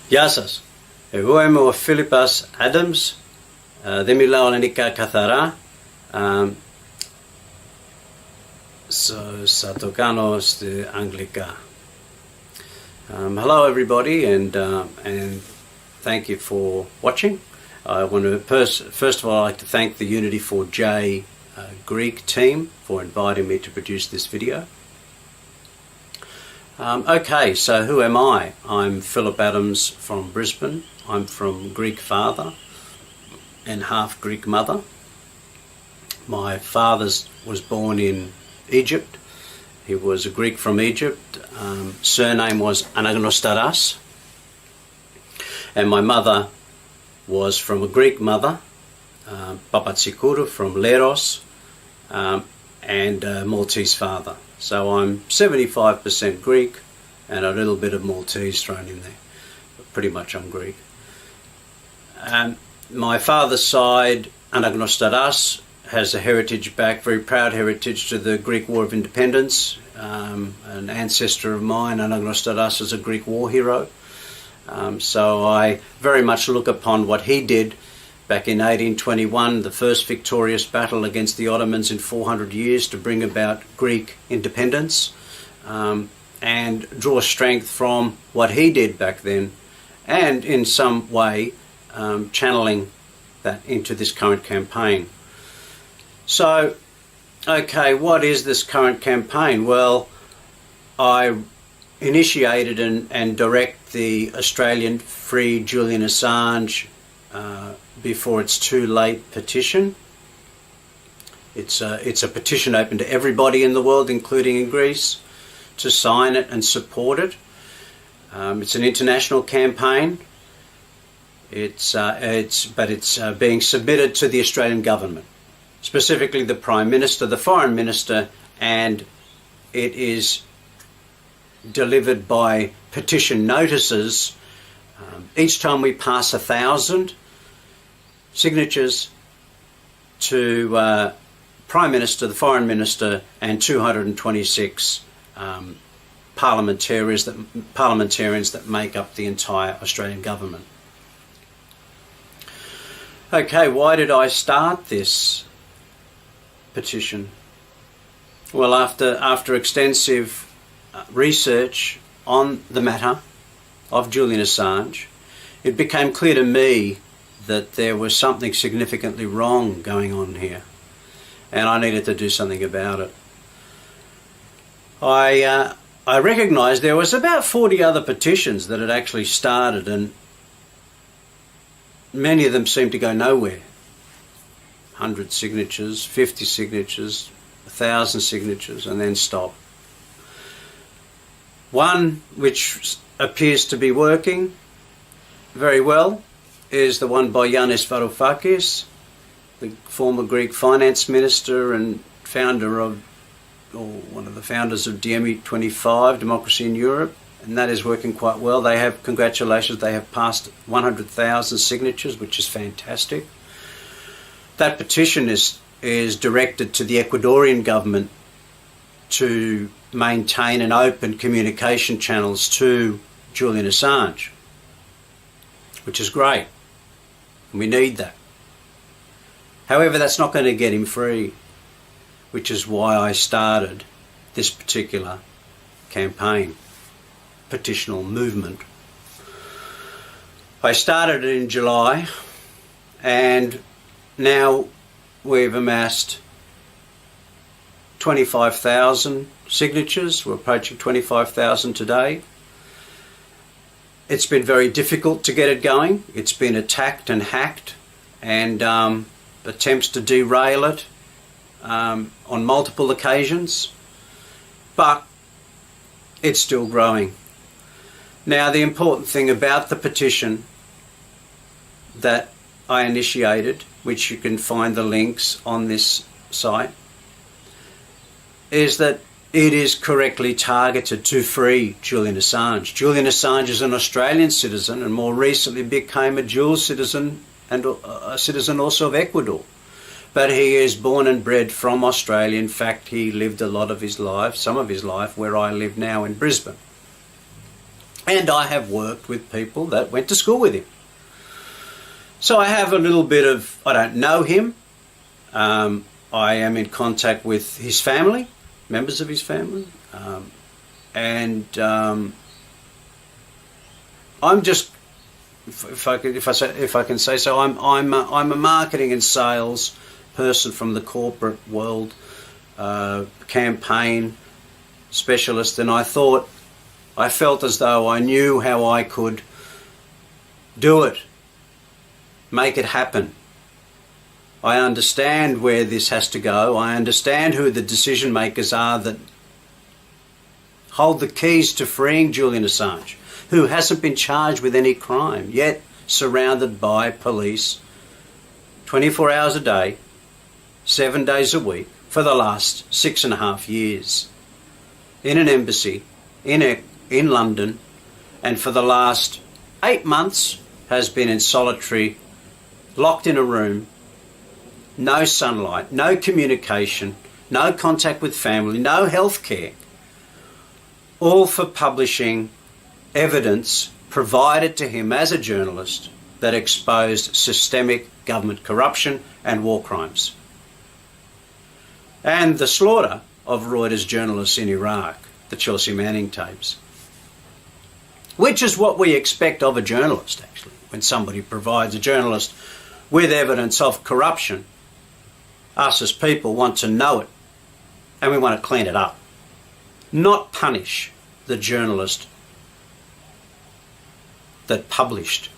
Γεια σας. Εγώ είμαι ο Phillip Adams. Δεν μιλάω ελληνικά καθαρά. Θα το κάνω στη αγγλικά. Hello everybody, and thank you for watching. I want to first of all I'd like to thank the Unity4J Greek team for inviting me to produce this video. Okay, so who am I? I'm Phillip Adams from Brisbane. I'm from Greek father and half Greek mother. My father was born in Egypt. He was a Greek from Egypt. Surname was Anagnostaras. And my mother was from a Greek mother, Papatsikourou from Leros, and a Maltese father. So I'm 75% Greek and a little bit of Maltese thrown in there. But pretty much I'm Greek. My father's side, Anagnostaras, has a heritage back, very proud heritage to the Greek War of Independence. An ancestor of mine, Anagnostaras, is a Greek war hero. So I very much look upon what he did back in 1821, the first victorious battle against the Ottomans in 400 years to bring about Greek independence, and draw strength from what he did back then, and in some way channeling that into this current campaign. So, okay, what is this current campaign? Well, I initiated and direct the Australian Free Julian Assange before it's too late petition. It's a petition open to everybody in the world, including in Greece, to sign it and support it. It's an international campaign. But it's being submitted to the Australian government, specifically the Prime Minister, the Foreign Minister, and it is delivered by petition notices. Each time we pass 1,000 signatures to Prime Minister, the Foreign Minister, and 226 parliamentarians that make up the entire Australian government. Okay, why did I start this petition? Well, after extensive research on the matter of Julian Assange, it became clear to me that there was something significantly wrong going on here, and I needed to do something about it. I recognised there was about 40 other petitions that had actually started, and many of them seemed to go nowhere. 100 signatures, 50 signatures, 1,000 signatures, and then stop. One which appears to be working very well is the one by Yanis Varoufakis, the former Greek finance minister and founder of, or one of the founders of DiEM25, Democracy in Europe, and that is working quite well. They have, congratulations, they have passed 100,000 signatures, which is fantastic. That petition is directed to the Ecuadorian government to maintain and open communication channels to Julian Assange, which is great. We need that. However, that's not going to get him free, which is why I started this particular campaign, petitional movement. I started it in July, and now we've amassed 25,000 signatures. We're approaching 25,000 today. It's been very difficult to get it going. It's been attacked and hacked, and attempts to derail it on multiple occasions, but it's still growing. Now, the important thing about the petition that I initiated, which you can find the links on this site, is that it is correctly targeted to free Julian Assange. Julian Assange is an Australian citizen and more recently became a dual citizen and a citizen also of Ecuador. But he is born and bred from Australia. In fact, he lived a lot of his life, some of his life, where I live now in Brisbane. And I have worked with people that went to school with him. So I have a little bit of, I don't know him. I am in contact with his family, members of his family. I'm just, if I can say so, I'm a marketing and sales person from the corporate world, campaign specialist, and I felt as though I knew how I could do it, make it happen. I understand where this has to go. I understand who the decision makers are that hold the keys to freeing Julian Assange, who hasn't been charged with any crime, yet surrounded by police 24 hours a day, 7 days a week, for the last 6.5 years, in an embassy in London, and for the last 8 months has been in solitary, locked in a room, no sunlight, no communication, no contact with family, no health care, all for publishing evidence provided to him as a journalist that exposed systemic government corruption and war crimes. And the slaughter of Reuters journalists in Iraq, the Chelsea Manning tapes, which is what we expect of a journalist, actually, when somebody provides a journalist with evidence of corruption. Us as people want to know it, and we want to clean it up, not punish the journalist that published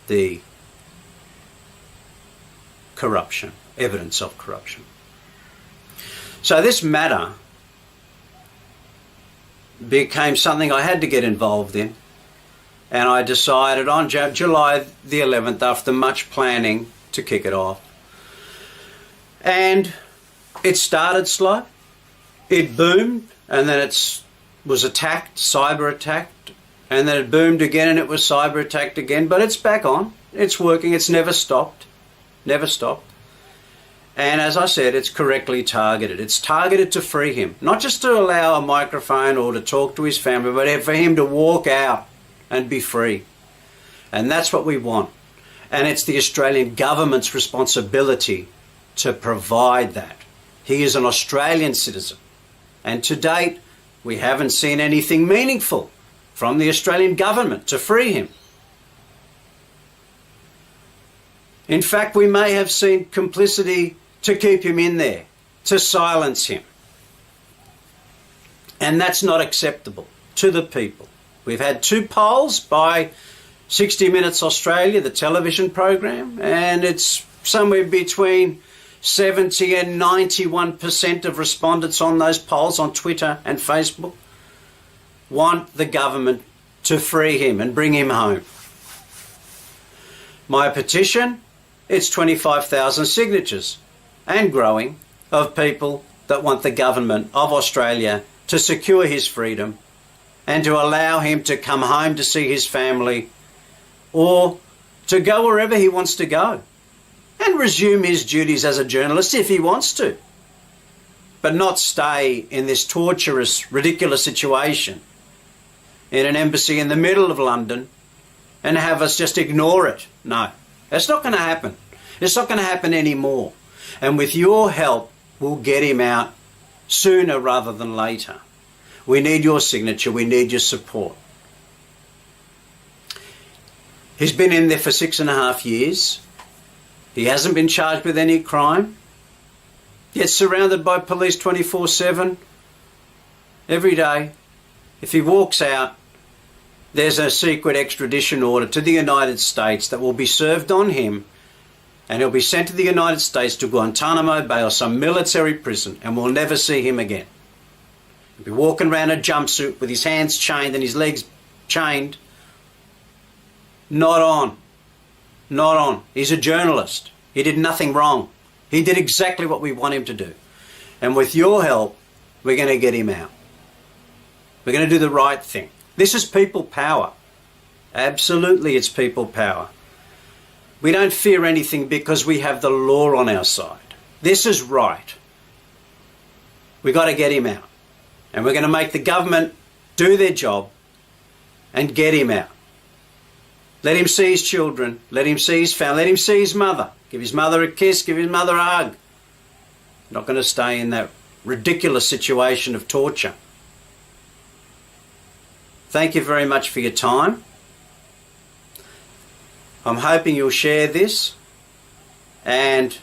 the corruption, evidence of corruption. So this matter became something I had to get involved in, and I decided on July the 11th, after much planning, to kick it off. And it started slow, it boomed, and then it was attacked, cyber attacked, and then it boomed again and it was cyber attacked again, but it's back on, it's working, it's never stopped, never stopped. And as I said, it's correctly targeted. It's targeted to free him, not just to allow a microphone or to talk to his family, but for him to walk out and be free. And that's what we want. And it's the Australian government's responsibility to provide that. He is an Australian citizen. And to date, we haven't seen anything meaningful from the Australian government to free him. In fact, we may have seen complicity to keep him in there, to silence him. And that's not acceptable to the people. We've had 2 polls by 60 Minutes Australia, the television program, and it's somewhere between 70 and 91% of respondents on those polls on Twitter and Facebook want the government to free him and bring him home. My petition, it's 25,000 signatures and growing of people that want the government of Australia to secure his freedom and to allow him to come home to see his family or to go wherever he wants to go and resume his duties as a journalist if he wants to, but not stay in this torturous, ridiculous situation in an embassy in the middle of London and have us just ignore it. No, that's not going to happen. It's not going to happen anymore. And with your help, we'll get him out sooner rather than later. We need your signature. We need your support. He's been in there for 6.5 years. He hasn't been charged with any crime. Yet surrounded by police 24/7 every day. If he walks out, there's a secret extradition order to the United States that will be served on him, and he'll be sent to the United States to Guantanamo Bay or some military prison, and we'll never see him again. He'll be walking around in a jumpsuit with his hands chained and his legs chained. Not on. Not on. He's a journalist. He did nothing wrong. He did exactly what we want him to do. And with your help, we're going to get him out. We're going to do the right thing. This is people power. Absolutely, it's people power. We don't fear anything because we have the law on our side. This is right. We've got to get him out. And we're going to make the government do their job and get him out. Let him see his children. Let him see his family. Let him see his mother. Give his mother a kiss. Give his mother a hug. Not going to stay in that ridiculous situation of torture. Thank you very much for your time. I'm hoping you'll share this, and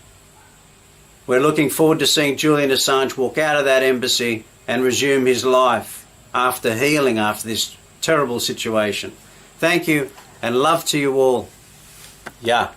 we're looking forward to seeing Julian Assange walk out of that embassy and resume his life after healing after this terrible situation. Thank you, and love to you all. Yeah.